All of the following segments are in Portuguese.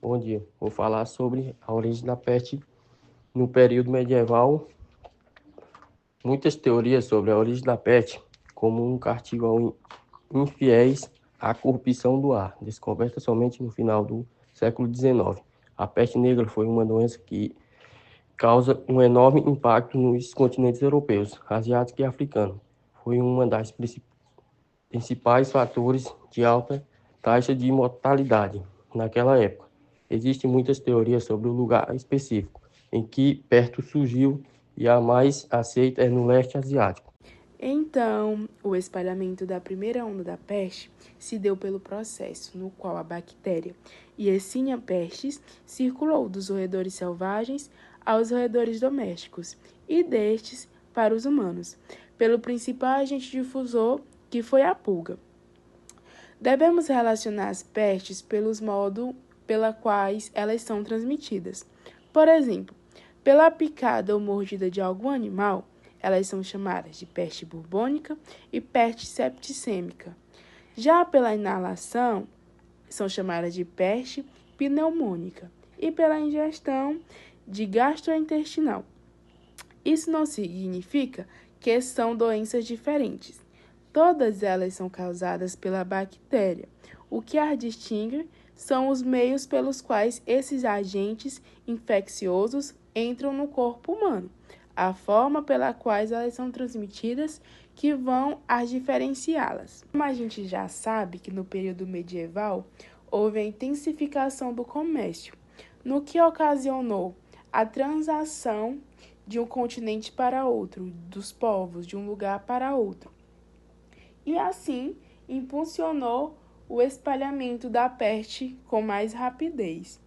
Bom dia. Vou falar sobre a origem da peste no período medieval. Muitas teorias sobre a origem da peste, como um castigo aos infiéis à corrupção do ar, descoberta somente no final do século XIX. A peste negra foi uma doença que causa um enorme impacto nos continentes europeus, asiático e africano. Foi uma das principais fatores de alta taxa de mortalidade naquela época. Existem muitas teorias sobre o lugar específico em que perto surgiu e a mais aceita é no leste asiático. Então, o espalhamento da primeira onda da peste se deu pelo processo no qual a bactéria Yersinia pestis circulou dos roedores selvagens aos roedores domésticos e destes para os humanos, pelo principal agente difusor, que foi a pulga. Devemos relacionar as pestes pelos modos pela quais elas são transmitidas. Por exemplo, pela picada ou mordida de algum animal, elas são chamadas de peste bubônica e peste septicêmica. Já pela inalação, são chamadas de peste pneumônica e pela ingestão de gastrointestinal. Isso não significa que são doenças diferentes. Todas elas são causadas pela bactéria. O que as distingue são os meios pelos quais esses agentes infecciosos entram no corpo humano, a forma pela qual elas são transmitidas que vão as diferenciá-las. Como a gente já sabe que no período medieval houve a intensificação do comércio, no que ocasionou a transação de um continente para outro, dos povos de um lugar para outro. E assim impulsionou o espalhamento da peste com mais rapidez.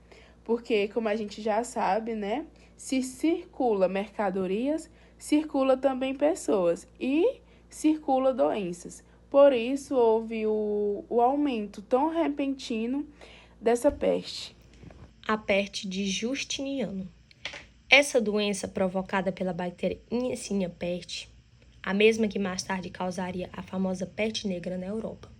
Porque, como a gente já sabe, né, se circula mercadorias, circula também pessoas e circula doenças. Por isso, houve o aumento tão repentino dessa peste. A peste de Justiniano. Essa doença provocada pela bactéria Yersinia pestis, a mesma que mais tarde causaria a famosa peste negra na Europa.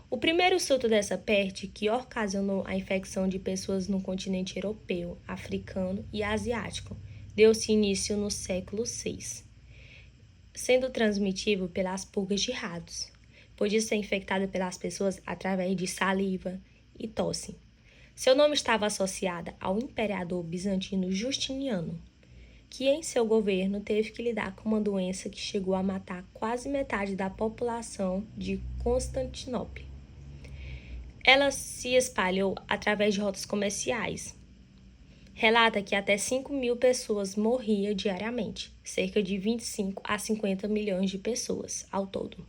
O primeiro surto dessa peste, que ocasionou a infecção de pessoas no continente europeu, africano e asiático, deu-se início no século VI, sendo transmitível pelas pulgas de ratos. Podia ser infectada pelas pessoas através de saliva e tosse. Seu nome estava associado ao imperador bizantino Justiniano, que em seu governo teve que lidar com uma doença que chegou a matar quase metade da população de Constantinopla. Ela se espalhou através de rotas comerciais. Relata que até 5.000 pessoas morriam diariamente, cerca de 25 a 50 milhões de pessoas ao todo.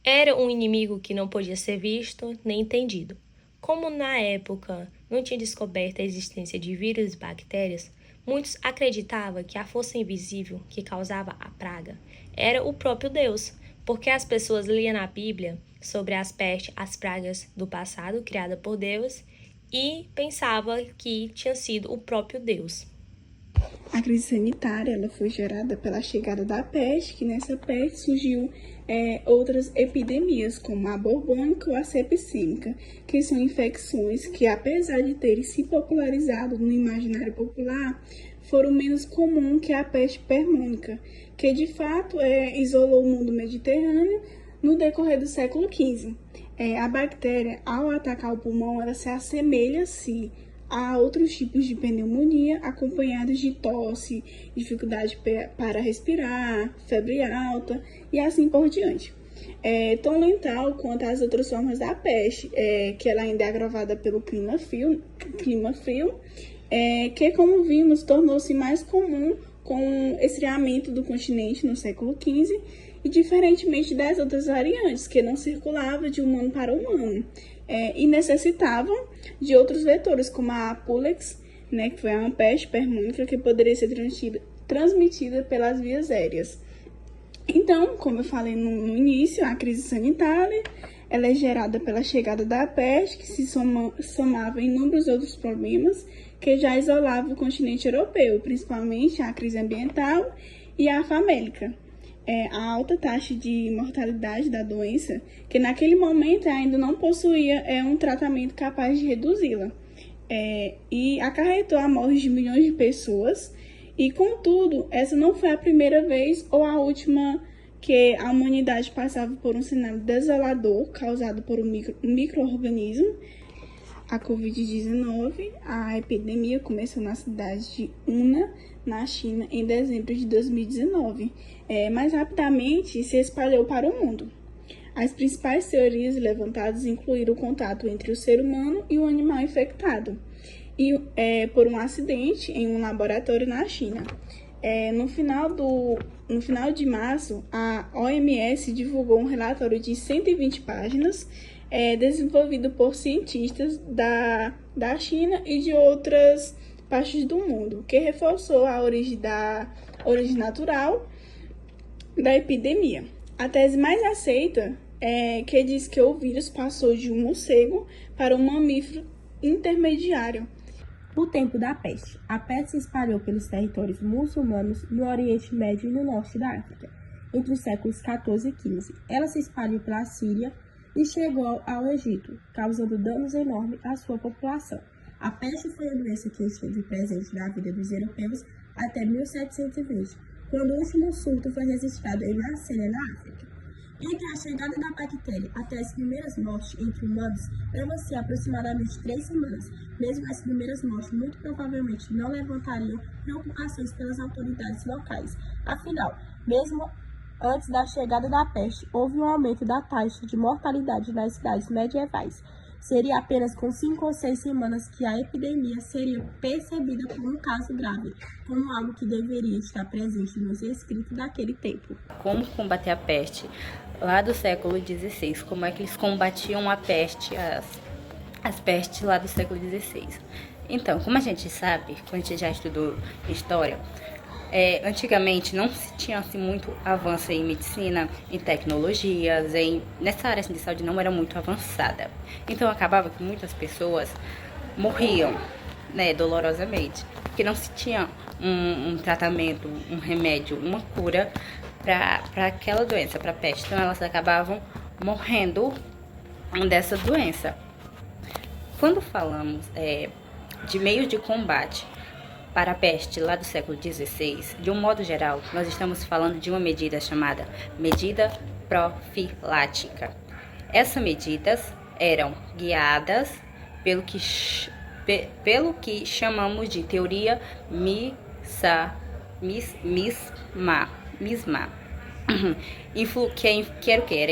Era um inimigo que não podia ser visto nem entendido. Como na época não tinha descoberto a existência de vírus e bactérias, muitos acreditavam que a força invisível que causava a praga era o próprio Deus, porque as pessoas liam na Bíblia sobre as pestes, as pragas do passado criadas por Deus e pensavam que tinha sido o próprio Deus. A crise sanitária ela foi gerada pela chegada da peste, que nessa peste surgiu outras epidemias, como a bubônica ou a septicêmica, que são infecções que, apesar de terem se popularizado no imaginário popular, foram menos comuns que a peste pneumônica, que de fato isolou o mundo mediterrâneo no decorrer do século XV. A bactéria, ao atacar o pulmão, ela se assemelha-se a outros tipos de pneumonia, acompanhados de tosse, dificuldade para respirar, febre alta e assim por diante. Tão letal quanto as outras formas da peste, que ela ainda é agravada pelo clima frio, que, como vimos, tornou-se mais comum com o esfriamento do continente no século XV e diferentemente das outras variantes, que não circulavam de humano para humano, e necessitavam de outros vetores, como a Pulex, né, que foi uma peste pneumônica que poderia ser transmitida pelas vias aéreas. Então, como eu falei no início, a crise sanitária ela é gerada pela chegada da peste, que se somava a inúmeros outros problemas que já isolavam o continente europeu, principalmente a crise ambiental e a famélica. A alta taxa de mortalidade da doença, que naquele momento ainda não possuía um tratamento capaz de reduzi-la. e acarretou a morte de milhões de pessoas. E, contudo, essa não foi a primeira vez ou a última que a humanidade passava por um cenário desolador causado por um micro-organismo. A Covid-19, a epidemia começou na cidade de Wuhan, na China, em dezembro de 2019, mas rapidamente se espalhou para o mundo. As principais teorias levantadas incluíram o contato entre o ser humano e o animal infectado, e por um acidente em um laboratório na China. No final de março, a OMS divulgou um relatório de 120 páginas, desenvolvido por cientistas da China e de outras partes do mundo, que reforçou a origem natural da epidemia. A tese mais aceita que diz que o vírus passou de um morcego para um mamífero intermediário. O tempo da peste. A peste se espalhou pelos territórios muçulmanos no Oriente Médio e no norte da África, entre os séculos XIV e XV. Ela se espalhou pela Síria e chegou ao Egito, causando danos enormes à sua população. A peste foi a doença que esteve presente na vida dos europeus até 1720, quando o último surto foi registrado em Marselha, na África. Entre a chegada da bactéria até as primeiras mortes entre humanos, leva-se aproximadamente 3 semanas. Mesmo as primeiras mortes muito provavelmente não levantariam preocupações pelas autoridades locais. Afinal, mesmo antes da chegada da peste, houve um aumento da taxa de mortalidade nas cidades medievais. Seria apenas com 5 ou 6 semanas que a epidemia seria percebida como um caso grave, como algo que deveria estar presente nos escritos daquele tempo. Como combater a peste lá do século XVI? Como é que eles combatiam a peste, as pestes lá do século XVI? Então, como a gente sabe, quando a gente já estudou história, antigamente não se tinha assim, muito avanço em medicina, em tecnologias, nessa área assim, de saúde não era muito avançada. Então acabava que muitas pessoas morriam, dolorosamente, porque não se tinha um tratamento, um remédio, uma cura para aquela doença, para a peste. Então elas acabavam morrendo dessa doença. Quando falamos de meios de combate para a peste lá do século XVI, de um modo geral, nós estamos falando de uma medida chamada medida profilática. Essas medidas eram guiadas pelo que chamamos de teoria MISMA, que era o que? Era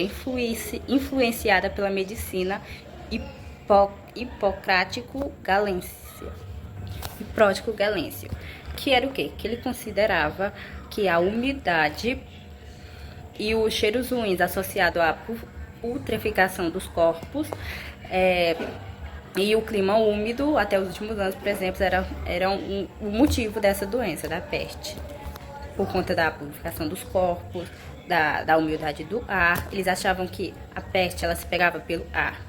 influenciada pela medicina hipocrático-galêncio, que era o quê? Que ele considerava que a umidade e os cheiros ruins associados à putrefação dos corpos e o clima úmido até os últimos anos, por exemplo, eram o motivo dessa doença, da peste. Por conta da purificação dos corpos, da umidade do ar, eles achavam que a peste ela se pegava pelo ar.